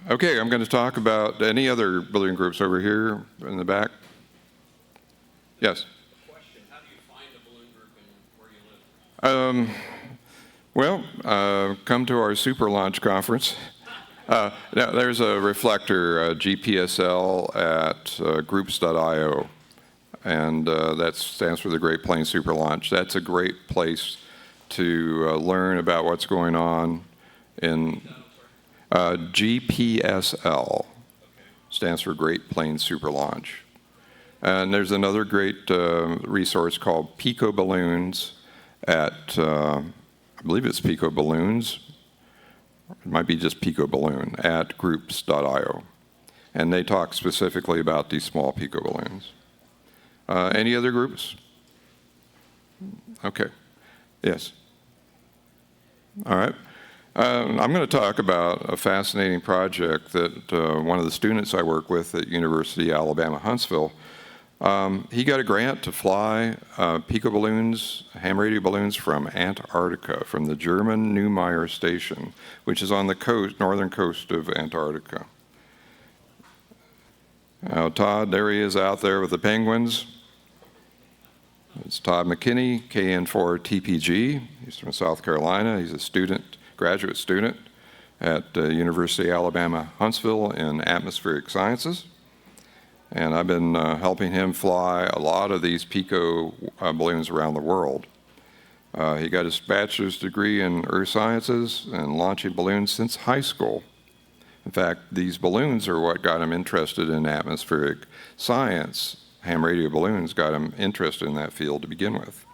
Okay, I'm going to talk about any other balloon groups over here in the back. Yes? Question, how do you find a balloon group and where you live? Come to our Super Launch Conference. Now, there's a reflector, GPSL, at groups.io, and that stands for the Great Plains Super Launch. That's a great place to learn about what's going on in GPSL, stands for Great Plains Super Launch. And there's another great resource called Pico Balloons at, I believe it's Pico Balloons. It might be just Pico Balloon at groups.io. And they talk specifically about these small Pico balloons. Any other groups? Okay. Yes. All right. I'm going to talk about a fascinating project that one of the students I work with at University of Alabama, Huntsville, he got a grant to fly Pico balloons, ham radio balloons from Antarctica, from the German Neumayer Station, which is on the coast, northern coast of Antarctica. Now, Todd, there he is out there with the penguins. It's Todd McKinney, KN4TPG. He's from South Carolina. He's a student, graduate student at University of Alabama, Huntsville in atmospheric sciences. And I've been helping him fly a lot of these Pico balloons around the world. He got his bachelor's degree in earth sciences and launching balloons since high school. In fact, these balloons are what got him interested in atmospheric science. Ham radio balloons got him interested in that field to begin with.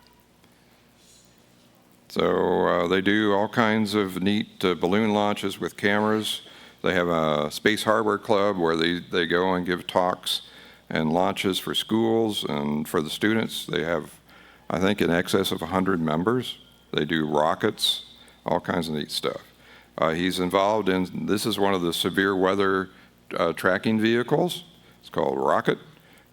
So they do all kinds of neat balloon launches with cameras. They have a Space Hardware Club where they go and give talks and launches for schools and for the students. They have, I think, in excess of 100 members. They do rockets, all kinds of neat stuff. He's involved in, this is one of the severe weather tracking vehicles. It's called Rocket,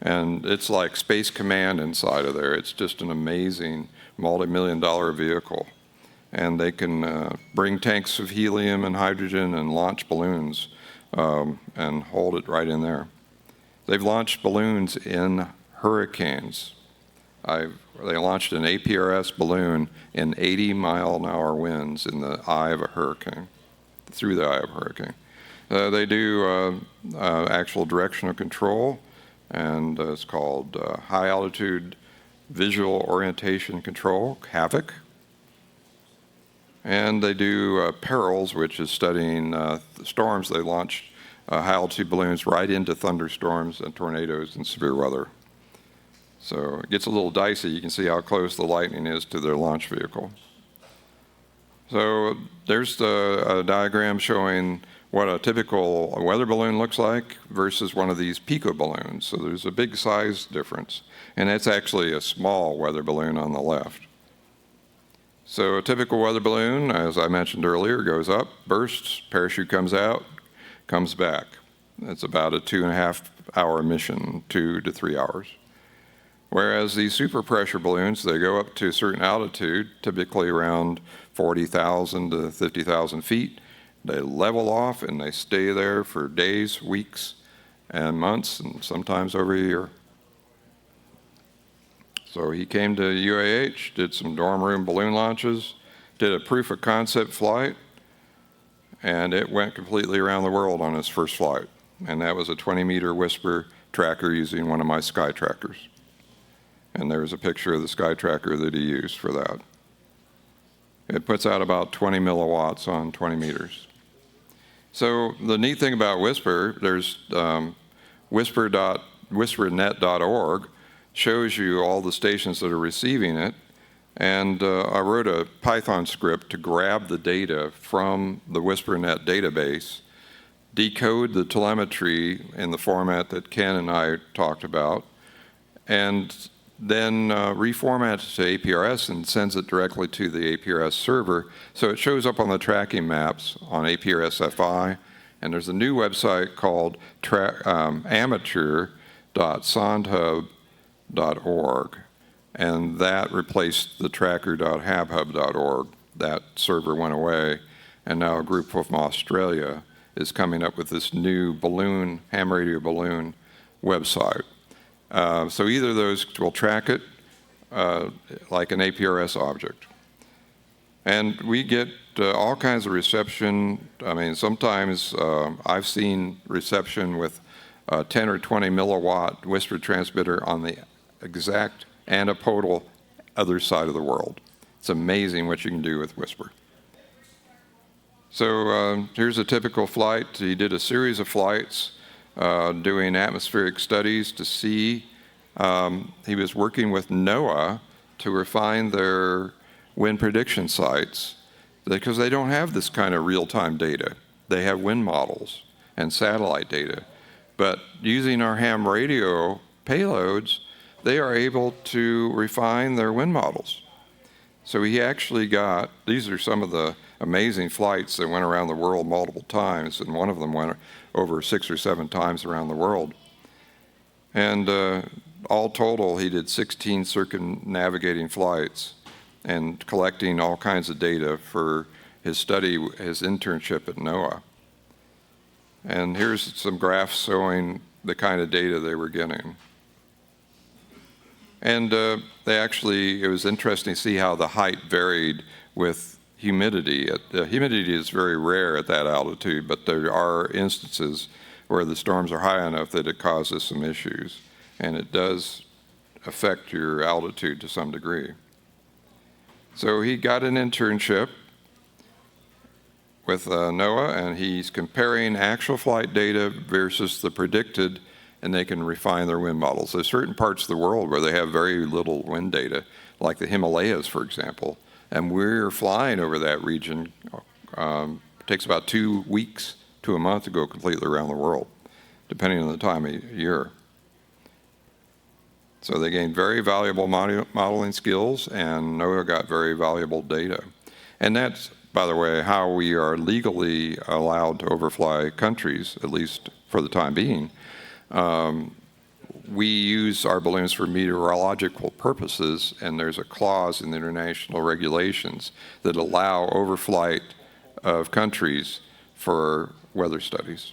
and it's like Space Command inside of there. It's just an amazing multi-million-dollar vehicle. And they can bring tanks of helium and hydrogen and launch balloons and hold it right in there. They've launched balloons in hurricanes. They launched an APRS balloon in 80-mile-an-hour winds in the eye of a hurricane, through the eye of a hurricane. They do actual directional control, and it's called High Altitude Visual Orientation Control, HAVOC. And they do perils, which is studying the storms. They launch high-altitude balloons right into thunderstorms and tornadoes and severe weather. So it gets a little dicey. You can see how close the lightning is to their launch vehicle. So there's a diagram showing what a typical weather balloon looks like versus one of these Pico balloons. So there's a big size difference. And that's actually a small weather balloon on the left. So a typical weather balloon, as I mentioned earlier, goes up, bursts, parachute comes out, comes back. It's about a 2.5-hour mission, 2 to 3 hours. Whereas these super pressure balloons, they go up to a certain altitude, typically around 40,000 to 50,000 feet. They level off and they stay there for days, weeks, and months, and sometimes over a year. So he came to UAH, did some dorm room balloon launches, did a proof of concept flight, and it went completely around the world on his first flight. And that was a 20-meter Whisper tracker using one of my Sky Trackers. And there's a picture of the Sky Tracker that he used for that. It puts out about 20 milliwatts on 20 meters. So the neat thing about Whisper, there's whispernet.org, shows you all the stations that are receiving it. And I wrote a Python script to grab the data from the WhisperNet database, decode the telemetry in the format that Ken and I talked about, and then reformat it to APRS and sends it directly to the APRS server. So it shows up on the tracking maps on APRS FI. And there's a new website called amateur.sondhub.org. and that replaced the tracker.habhub.org. That server went away, and now a group from Australia is coming up with this new balloon, ham radio balloon website. So either of those will track it like an APRS object. And we get all kinds of reception. I mean, sometimes I've seen reception with 10 or 20 milliwatt whisper transmitter on the exact antipodal other side of the world. It's amazing what you can do with whisper. So here's a typical flight. He did a series of flights doing atmospheric studies to see. He was working with NOAA to refine their wind prediction sites because they don't have this kind of real-time data. They have wind models and satellite data. But using our ham radio payloads, they are able to refine their wind models. So he actually got, these are some of the amazing flights that went around the world multiple times, and one of them went over 6 or 7 times around the world. And all total, he did 16 circumnavigating flights and collecting all kinds of data for his study, his internship at NOAA. And here's some graphs showing the kind of data they were getting. And they actually, it was interesting to see how the height varied with humidity. Humidity is very rare at that altitude, but there are instances where the storms are high enough that it causes some issues. And it does affect your altitude to some degree. So he got an internship with NOAA, and he's comparing actual flight data versus the predicted, and they can refine their wind models. There's certain parts of the world where they have very little wind data, like the Himalayas, for example, and we're flying over that region. It takes about 2 weeks to a month to go completely around the world, depending on the time of year. So they gained very valuable modeling skills, and NOAA got very valuable data. And that's, by the way, how we are legally allowed to overfly countries, at least for the time being. We use our balloons for meteorological purposes, and there's a clause in the international regulations that allow overflight of countries for weather studies.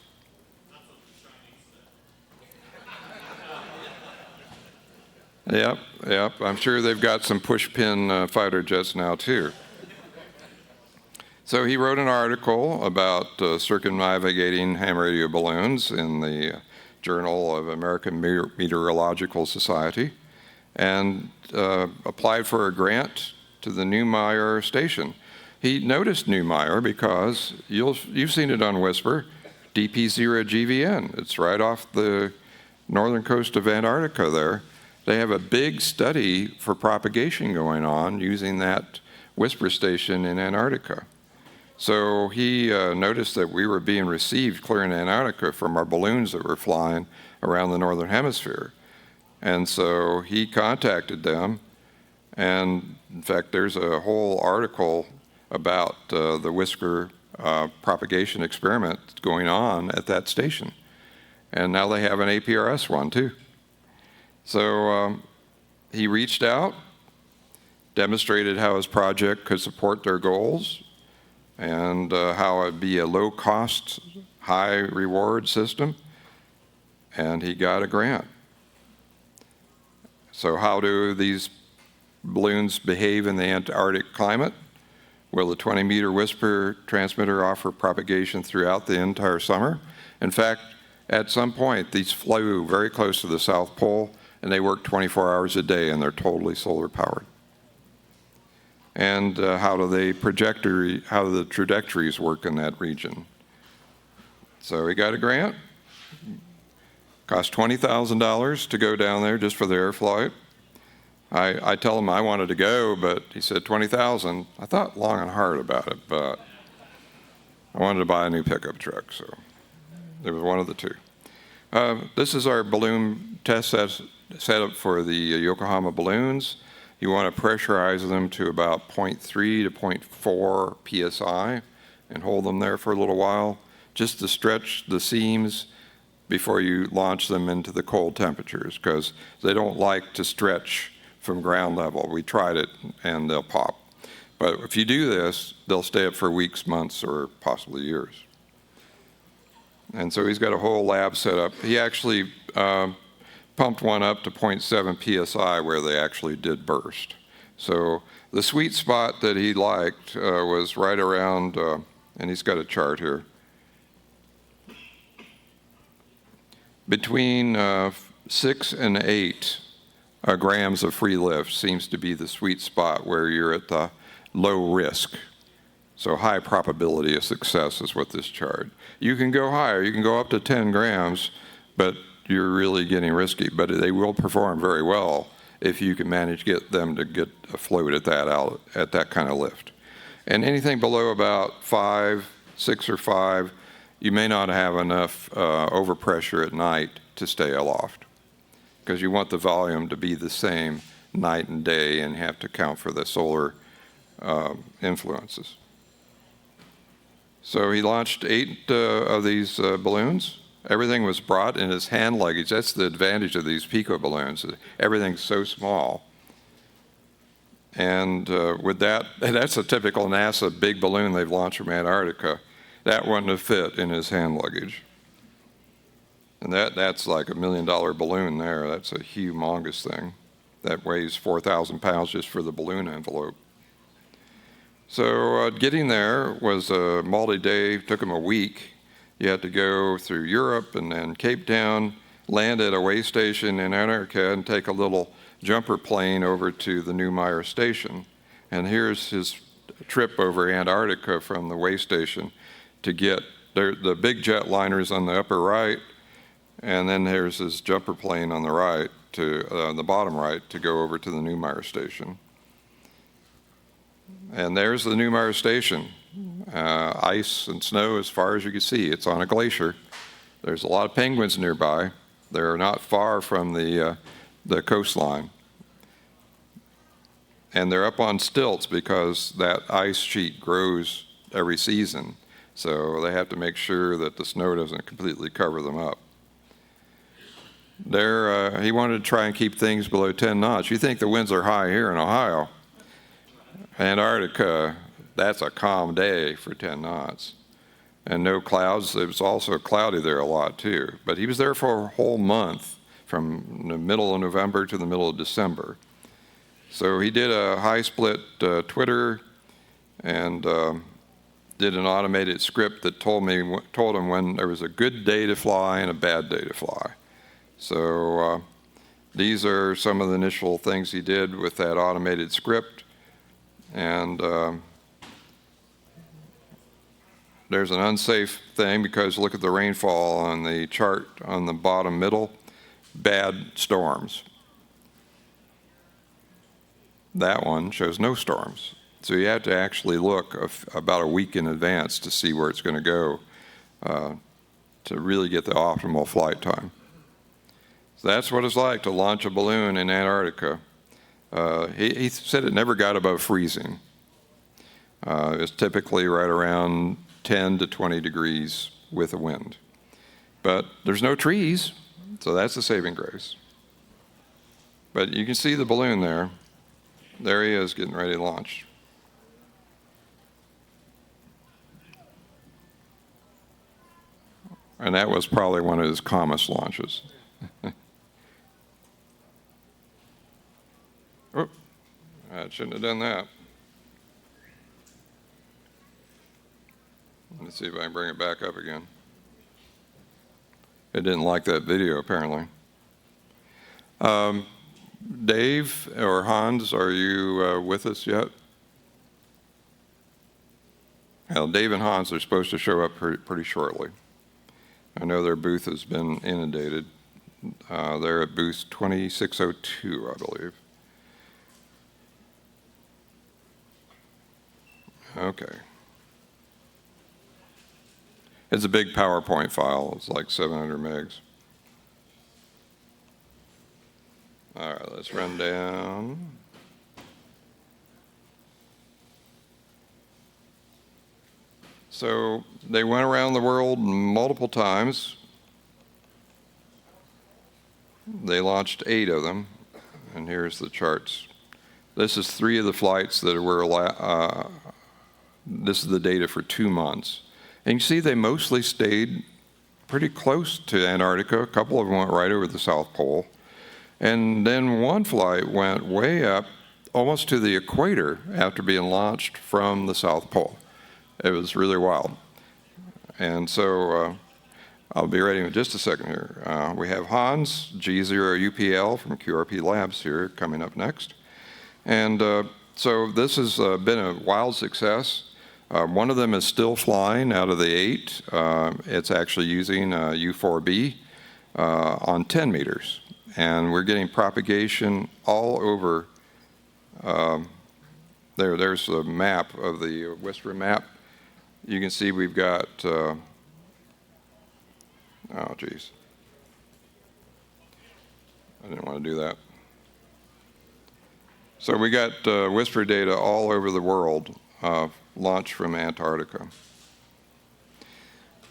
Yep. I'm sure they've got some push-pin fighter jets now, too. So he wrote an article about circumnavigating ham radio balloons in the Journal of American Meteorological Society and applied for a grant to the Neumayer station. He noticed Neumayer because you've seen it on Whisper, DP0GVN. It's right off the northern coast of Antarctica there. They have a big study for propagation going on using that Whisper station in Antarctica. So he noticed that we were being received clear in Antarctica from our balloons that were flying around the northern hemisphere. And so he contacted them, and in fact there's a whole article about the Whisper propagation experiment going on at that station. And now they have an APRS one too. So he reached out, demonstrated how his project could support their goals, and how it'd be a low-cost, high-reward system, and he got a grant. So how do these balloons behave in the Antarctic climate? Will the 20-meter Whisper transmitter offer propagation throughout the entire summer? In fact, at some point, these flew very close to the South Pole, and they work 24 hours a day, and they're totally solar-powered. And how do the trajectories work in that region? So he got a grant. Cost $20,000 to go down there just for the air flight. I tell him I wanted to go, but he said $20,000. I thought long and hard about it, but I wanted to buy a new pickup truck, so it was one of the two. This is our balloon test setup for the Yokohama balloons. You want to pressurize them to about 0.3 to 0.4 psi and hold them there for a little while, just to stretch the seams before you launch them into the cold temperatures, because they don't like to stretch from ground level. We tried it, and they'll pop. But if you do this, they'll stay up for weeks, months, or possibly years. And so he's got a whole lab set up. He actually pumped one up to 0.7 psi where they actually did burst. So the sweet spot that he liked was right around, and he's got a chart here, between 6 and 8 grams of free lift seems to be the sweet spot where you're at the low risk. So high probability of success is what this chart. You can go higher, you can go up to 10 grams, but you're really getting risky. But they will perform very well if you can manage to get them to get afloat at that kind of lift. And anything below about 5, 6 or 5, you may not have enough overpressure at night to stay aloft, because you want the volume to be the same night and day and have to account for the solar influences. So he launched 8 of these balloons. Everything was brought in his hand luggage. That's the advantage of these Pico balloons. Everything's so small. And with that, that's a typical NASA big balloon they've launched from Antarctica. That wouldn't have fit in his hand luggage. And that's like $1 million balloon there. That's a humongous thing. That weighs 4,000 pounds just for the balloon envelope. So getting there was a multi-day, took him a week. You had to go through Europe and then Cape Town, land at a way station in Antarctica, and take a little jumper plane over to the Neumayer station. And here's his trip over Antarctica from the way station to get the big jetliners on the upper right, and then there's his jumper plane on the right, to the bottom right, to go over to the Neumayer station. And there's the Neumayer station. Ice and snow as far as you can see. It's on a glacier. There's a lot of penguins nearby. They're not far from the coastline. And they're up on stilts because that ice sheet grows every season. So they have to make sure that the snow doesn't completely cover them up. He wanted to try and keep things below 10 knots. You think the winds are high here in Ohio. Antarctica, that's a calm day for 10 knots. And no clouds. It was also cloudy there a lot too. But he was there for a whole month, from the middle of November to the middle of December. So he did a high-split Twitter and did an automated script that told him when there was a good day to fly and a bad day to fly. So these are some of the initial things he did with that automated script. And there's an unsafe thing because look at the rainfall on the chart on the bottom middle, bad storms. That one shows no storms. So you have to actually look about a week in advance to see where it's going to go to really get the optimal flight time. So that's what it's like to launch a balloon in Antarctica. He said it never got above freezing. It's typically right around 10 to 20 degrees with a wind. But there's no trees, so that's a saving grace. But you can see the balloon there. There he is getting ready to launch. And that was probably one of his calmest launches. Oh, I shouldn't have done that. Let's see if I can bring it back up again. It didn't like that video, apparently. Dave or Hans, are you with us yet? Well, Dave and Hans are supposed to show up pretty shortly. I know their booth has been inundated. They're at booth 2602, I believe. Okay. It's a big PowerPoint file. It's like 700 megs. All right, let's run down. So they went around the world multiple times. They launched 8 of them. and here's the charts. This is 3 of the flights that were this is the data for 2 months. And you see they mostly stayed pretty close to Antarctica. A couple of them went right over the South Pole. And then one flight went way up almost to the equator after being launched from the South Pole. It was really wild. And so I'll be ready in just a second here. We have Hans, G0UPL from QRP Labs here coming up next. And so this has been a wild success. One of them is still flying out of the 8. It's actually using U4B on 10 meters. And we're getting propagation all over. There's a map of the WSPR map. You can see we've got, oh geez. I didn't want to do that. So we got WSPR data all over the world, launched from Antarctica.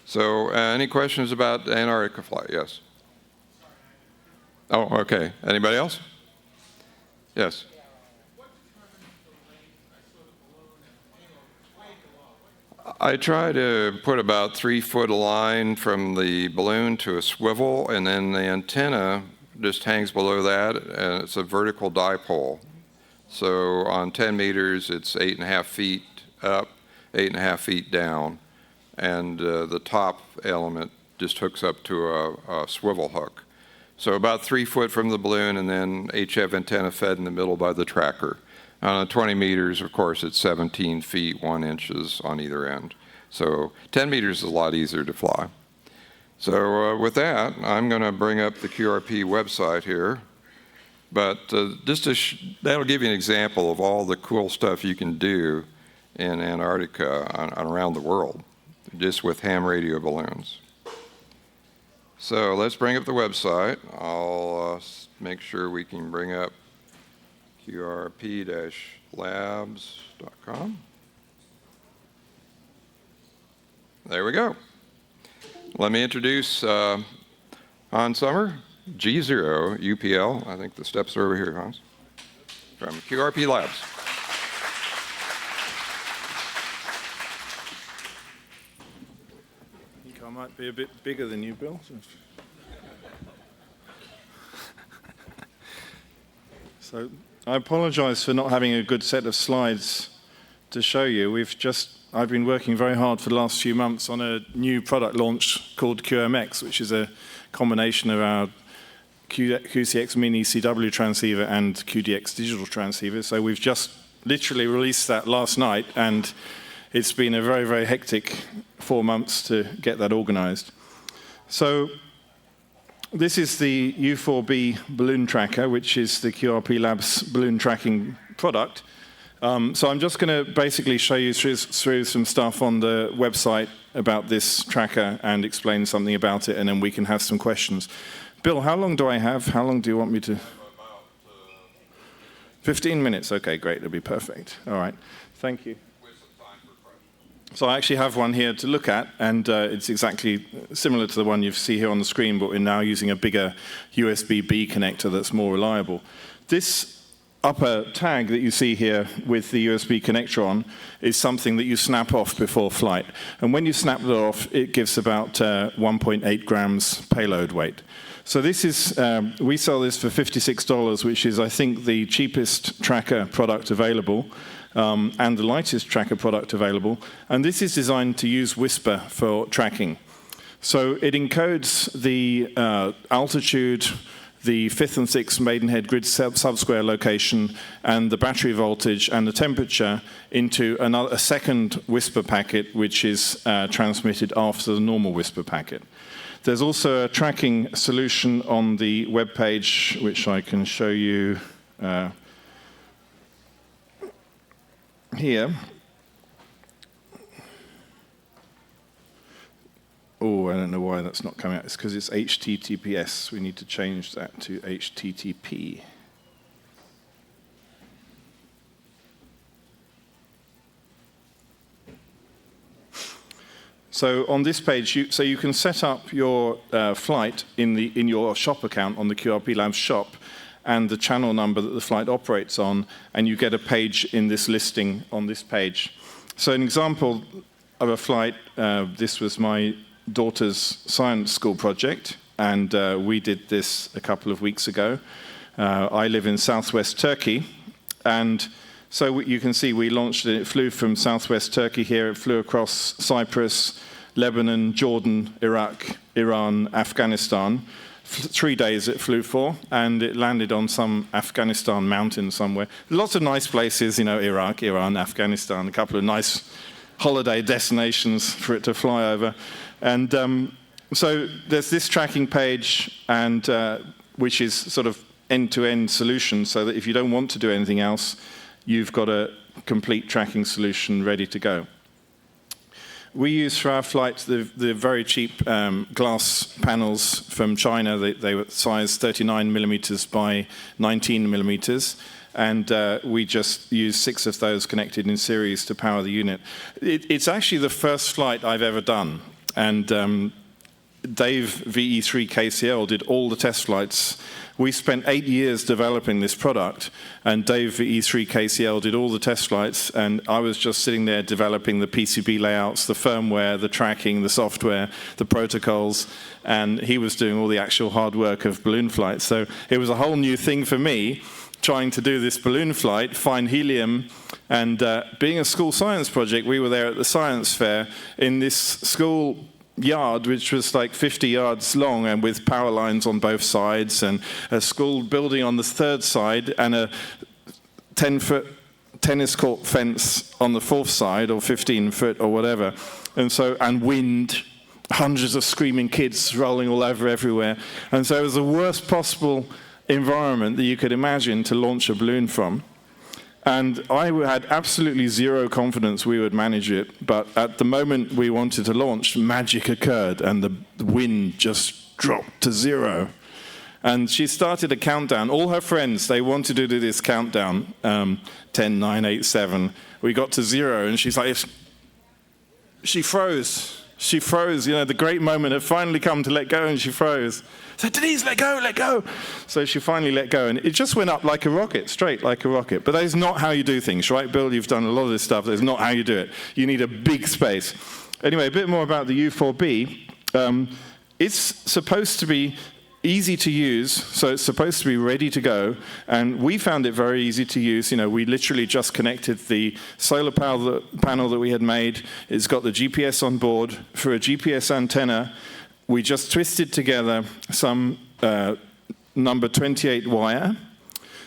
So any questions about the Antarctica flight? Yes. Oh, okay. Anybody else? Yes. I try to put about 3 foot a line from the balloon to a swivel, and then the antenna just hangs below that, and it's a vertical dipole. So on 10 meters, it's 8.5 feet up, 8.5 feet down, and the top element just hooks up to a swivel hook. So about 3 foot from the balloon, and then HF antenna fed in the middle by the tracker. On 20 meters, of course, it's 17 feet, 1 inches on either end. So 10 meters is a lot easier to fly. So with that, I'm going to bring up the QRP website here. But just that'll give you an example of all the cool stuff you can do in Antarctica and around the world, just with ham radio balloons. So let's bring up the website. I'll make sure we can bring up qrp-labs.com. There we go. Let me introduce Hans Sommer, G0UPL. I think the steps are over here, Hans, from QRP Labs. I think I might be a bit bigger than you, Bill. So I apologize for not having a good set of slides to show you. I've been working very hard for the last few months on a new product launch called QMX, which is a combination of our QCX Mini CW transceiver and QDX digital transceiver. So we've just literally released that last night, and it's been a very, very hectic 4 months to get that organized. So this is the U4B balloon tracker, which is the QRP Labs balloon tracking product. So I'm just going to basically show you through some stuff on the website about this tracker and explain something about it, and then we can have some questions. Bill, how long do I have? How long do you want me to? About 15 minutes. Okay, great. That'll be perfect. All right. Thank you. So I actually have one here to look at, and it's exactly similar to the one you see here on the screen, but we're now using a bigger USB-B connector that's more reliable. This upper tag that you see here with the USB connector on is something that you snap off before flight. And when you snap it off, it gives about 1.8 grams payload weight. So this is, we sell this for $56, which is, I think, the cheapest tracker product available. And the lightest tracker product available. And this is designed to use WSPR for tracking. So it encodes the altitude, the 5th and 6th Maidenhead grid subsquare location, and the battery voltage and the temperature into a second WSPR packet, which is transmitted after the normal WSPR packet. There's also a tracking solution on the web page, which I can show you here. Oh, I don't know why that's not coming out. It's because it's HTTPS. We need to change that to HTTP. So on this page, you can set up your flight in your shop account on the QRP Labs shop, and the channel number that the flight operates on, and you get a page in this listing on this page. So an example of a flight, this was my daughter's science school project, and we did this a couple of weeks ago. I live in southwest Turkey, and so you can see we launched it. It flew from southwest Turkey here. It flew across Cyprus, Lebanon, Jordan, Iraq, Iran, Afghanistan. 3 days it flew for, and it landed on some Afghanistan mountain somewhere. Lots of nice places, you know, Iraq, Iran, Afghanistan, a couple of nice holiday destinations for it to fly over. And so there's this tracking page, and which is sort of end-to-end solution, so that if you don't want to do anything else, you've got a complete tracking solution ready to go. We use for our flights the very cheap glass panels from China. They were size 39 millimeters by 19 millimeters, and we just use 6 of those connected in series to power the unit. It's actually the first flight I've ever done, and Dave VE3 KCL did all the test flights. We spent 8 years developing this product, and Dave VE3 KCL did all the test flights, and I was just sitting there developing the PCB layouts, the firmware, the tracking, the software, the protocols, and he was doing all the actual hard work of balloon flights. So it was a whole new thing for me, trying to do this balloon flight, find helium, and being a school science project, we were there at the science fair in this school yard, which was like 50 yards long and with power lines on both sides, and a school building on the third side, and a 10-foot tennis court fence on the fourth side, or 15-foot or whatever. And wind, hundreds of screaming kids rolling all over everywhere. And so it was the worst possible environment that you could imagine to launch a balloon from. And I had absolutely zero confidence we would manage it, but at the moment we wanted to launch, magic occurred, and the wind just dropped to zero. And she started a countdown. All her friends, they wanted to do this countdown, 10, 9, 8, 7. We got to 0, and she's like, she froze. She froze, you know, the great moment had finally come to let go, and she froze. I said, Denise, let go, let go. So she finally let go, and it just went up like a rocket, straight like a rocket. But that is not how you do things, right, Bill? You've done a lot of this stuff. That's not how you do it. You need a big space. Anyway, a bit more about the U4B. It's supposed to be easy to use, so it's supposed to be ready to go, and we found it very easy to use. You know, we literally just connected the solar panel that we had made. It's got the GPS on board. For a GPS antenna, we just twisted together some number 28 wire.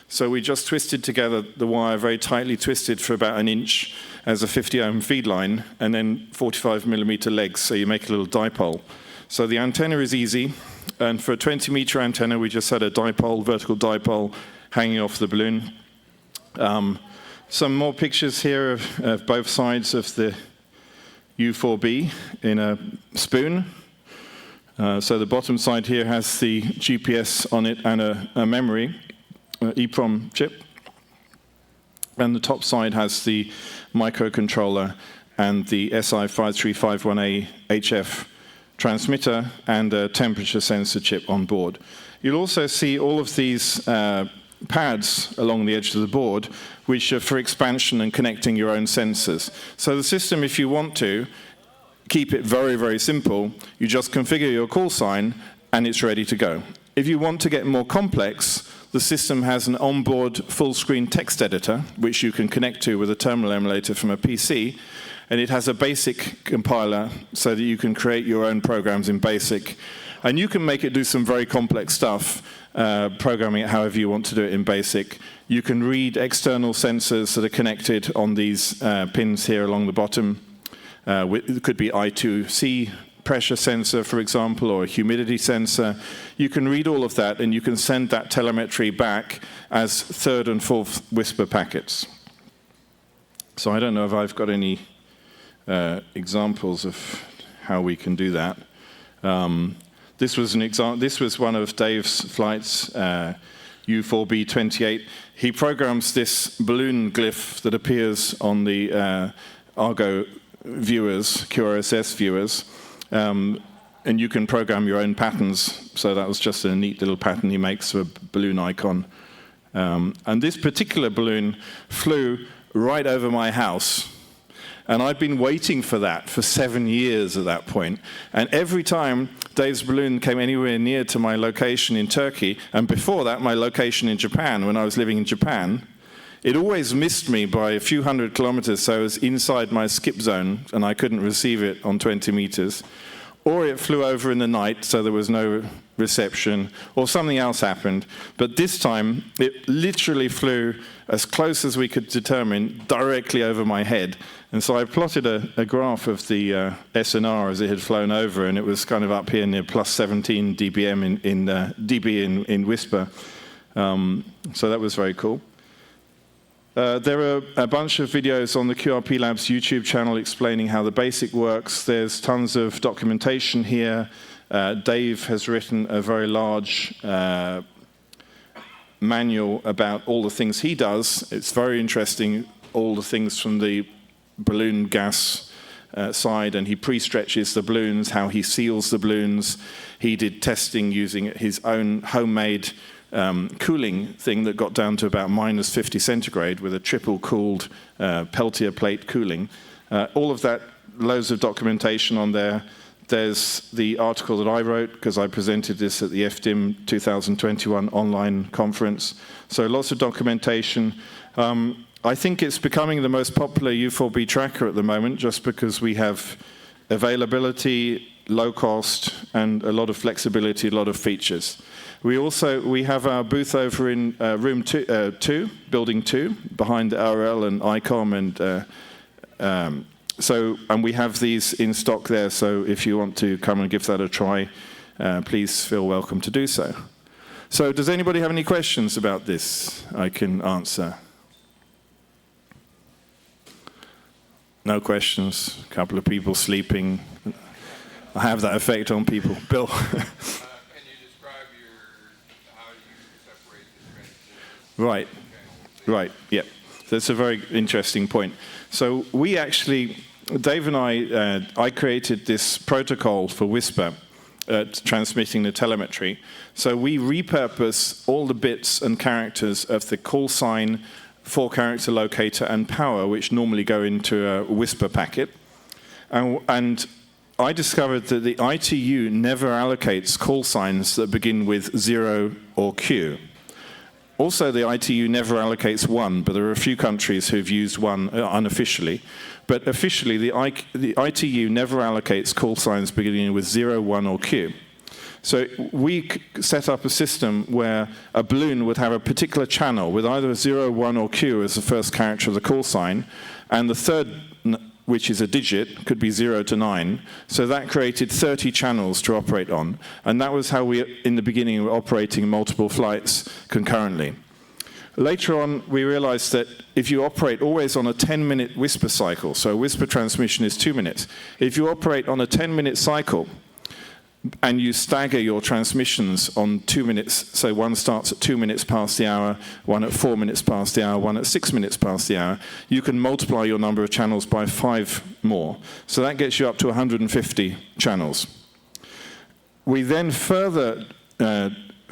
So we just twisted together the wire, very tightly twisted, for about 1 inch as a 50 ohm feed line, and then 45 millimeter legs, so you make a little dipole. So the antenna is easy, and for a 20-meter antenna, we just had a dipole, vertical dipole, hanging off the balloon. Some more pictures here of both sides of the U4B in a spoon. So the bottom side here has the GPS on it and a memory, EEPROM chip. And the top side has the microcontroller and the SI5351A HF transmitter and a temperature sensor chip on board. You'll also see all of these pads along the edge of the board, which are for expansion and connecting your own sensors. So the system, if you want to keep it very, very simple, you just configure your call sign and it's ready to go. If you want to get more complex, the system has an onboard full-screen text editor, which you can connect to with a terminal emulator from a PC, and it has a BASIC compiler so that you can create your own programs in BASIC. And you can make it do some very complex stuff, programming it however you want to do it in BASIC. You can read external sensors that are connected on these pins here along the bottom. It could be I2C pressure sensor, for example, or a humidity sensor. You can read all of that, and you can send that telemetry back as third and fourth whisper packets. So I don't know if I've got any examples of how we can do that. This was an example. This was one of Dave's flights, U4B28. He programs this balloon glyph that appears on the Argo viewers, QRSS viewers, and you can program your own patterns. So that was just a neat little pattern he makes of a balloon icon. And this particular balloon flew right over my house. And I'd been waiting for that for 7 years at that point. And every time Dave's balloon came anywhere near to my location in Turkey, and before that, my location in Japan, when I was living in Japan, it always missed me by a few hundred kilometers, so it was inside my skip zone, and I couldn't receive it on 20 meters. Or it flew over in the night, so there was no reception, or something else happened. But this time, it literally flew as close as we could determine, directly over my head. And so I plotted a graph of the SNR as it had flown over, and it was kind of up here near plus 17 dBm dB in Whisper. So that was very cool. There are a bunch of videos on the QRP Labs YouTube channel explaining how the basic works. There's tons of documentation here. Dave has written a very large manual about all the things he does. It's very interesting, all the things from the balloon gas side, and he pre-stretches the balloons, how he seals the balloons. He did testing using his own homemade cooling thing that got down to about minus 50 centigrade with a triple cooled Peltier plate cooling. All of that, loads of documentation on there. There's the article that I wrote, because I presented this at the FDIM 2021 online conference. So lots of documentation. I think it's becoming the most popular U4B tracker at the moment, just because we have availability, low cost, and a lot of flexibility, a lot of features. We have our booth over in room 2, building 2, behind the RL and ICOM, and we have these in stock there. So if you want to come and give that a try, please feel welcome to do so. So does anybody have any questions about this I can answer? No questions. A couple of people sleeping. I have that effect on people. Bill. Can you describe how you separate the transmissions? Right, yep. That's a very interesting point. So we actually, Dave and I created this protocol for Whisper, transmitting the telemetry. So we repurpose all the bits and characters of the call sign, 4-character locator, and power, which normally go into a Whisper packet. And I discovered that the ITU never allocates call signs that begin with 0 or Q. Also, the ITU never allocates 1, but there are a few countries who've used 1 unofficially. But officially, the ITU never allocates call signs beginning with 0, 1, or Q. So we set up a system where a balloon would have a particular channel with either 0, 1, or Q as the first character of the call sign, and the third, which is a digit, could be 0 to 9. So that created 30 channels to operate on. And that was how we, in the beginning, were operating multiple flights concurrently. Later on, we realized that if you operate always on a 10-minute Whisper cycle, so a Whisper transmission is 2 minutes, if you operate on a 10-minute cycle, and you stagger your transmissions on 2 minutes, so one starts at 2 minutes past the hour, one at 4 minutes past the hour, one at 6 minutes past the hour, you can multiply your number of channels by 5 more. So that gets you up to 150 channels. We then further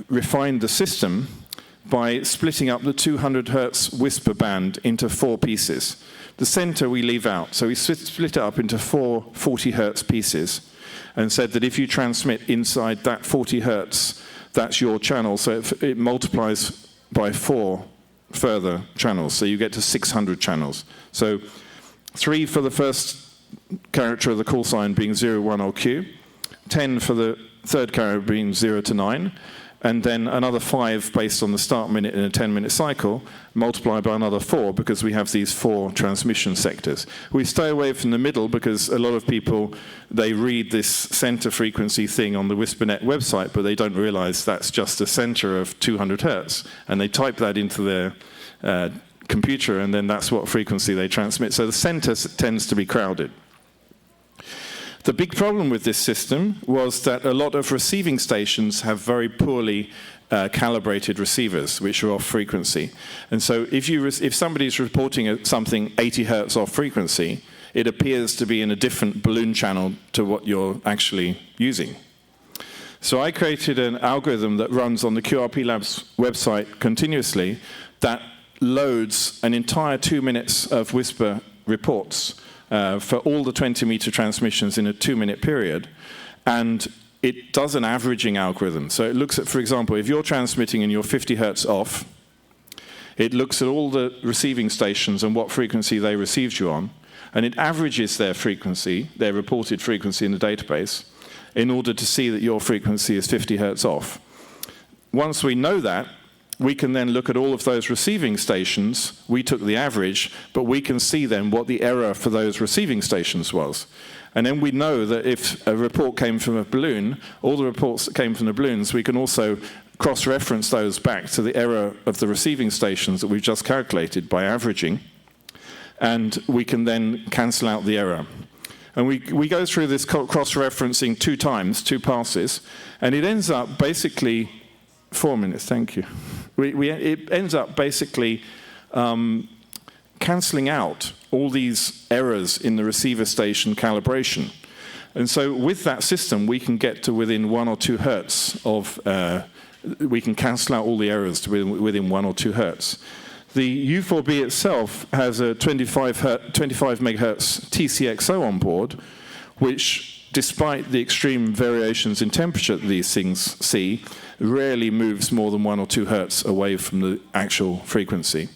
refined the system by splitting up the 200 hertz Whisper band into 4 pieces. The center we leave out, so we split it up into 4 40 hertz pieces, and said that if you transmit inside that 40 hertz, that's your channel. So it multiplies by 4 further channels. So you get to 600 channels. So 3 for the first character of the call sign being 0, 1, or Q, 10 for the third character being 0 to 9, and then another 5 based on the start minute in a 10-minute cycle, multiplied by another 4 because we have these 4 transmission sectors. We stay away from the middle because a lot of people, they read this center frequency thing on the WhisperNet website, but they don't realize that's just a center of 200 hertz. And they type that into their computer, and then that's what frequency they transmit. So the center tends to be crowded. The big problem with this system was that a lot of receiving stations have very poorly calibrated receivers, which are off frequency. And so if somebody's reporting something 80 hertz off frequency, it appears to be in a different balloon channel to what you're actually using. So I created an algorithm that runs on the QRP Labs website continuously that loads an entire 2 minutes of Whisper reports for all the 20-meter transmissions in a 2-minute period. And it does an averaging algorithm. So it looks at, for example, if you're transmitting and you're 50 hertz off, it looks at all the receiving stations and what frequency they received you on, and it averages their frequency, their reported frequency in the database, in order to see that your frequency is 50 hertz off. Once we know that, we can then look at all of those receiving stations. We took the average, but we can see then what the error for those receiving stations was. And then we know that if a report came from a balloon, all the reports that came from the balloons, we can also cross-reference those back to the error of the receiving stations that we've just calculated by averaging, and we can then cancel out the error. And we go through this cross-referencing 2 times, 2 passes, and it ends up basically 4 minutes, thank you. It ends up basically cancelling out all these errors in the receiver station calibration. And so with that system, we can get to within 1 or 2 hertz of, we can cancel out all the errors to within 1 or 2 hertz. The U4B itself has a 25 megahertz TCXO on board, which, despite the extreme variations in temperature that these things see, rarely moves more than 1 or 2 hertz away from the actual frequency.